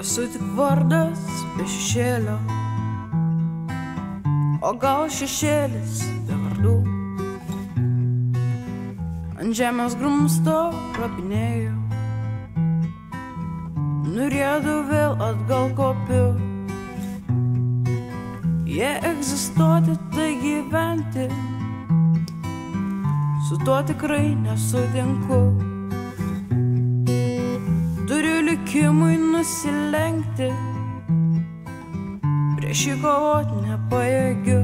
Esu tik vardas be šešėlio, o gal šešėlis be vardų. Ant žemės grumsto ropinėju, nurėdu vėl atgal kopiu. Jei egzistuoti, tai gyventi, su tuo tikrai nesutinku. Turiu likimui nusilenkti, prieš jį kovot nepajėgiu.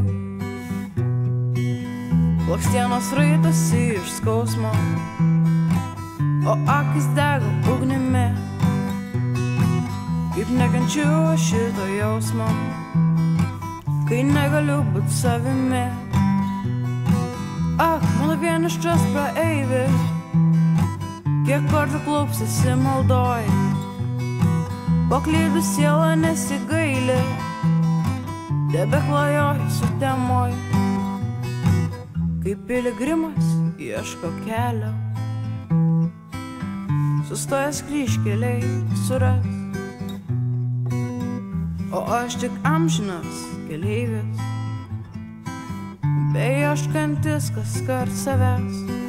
Blakstienos raitasi iš skausmo, o akis dega ugnimi. Kaip nekenčiu šito jausmo, kai negaliu būt savimi. Ak, mano vienišas praeivis, kiek kartų klaupsiasi maldoj, paklydų siela nesigaili, tebeklajoji sutemoj. Kaip piligrimas ieško kelio, sustojęs kryžkeliai suras, o aš tik amžinas keleivis, beieškantis kaskart savęs.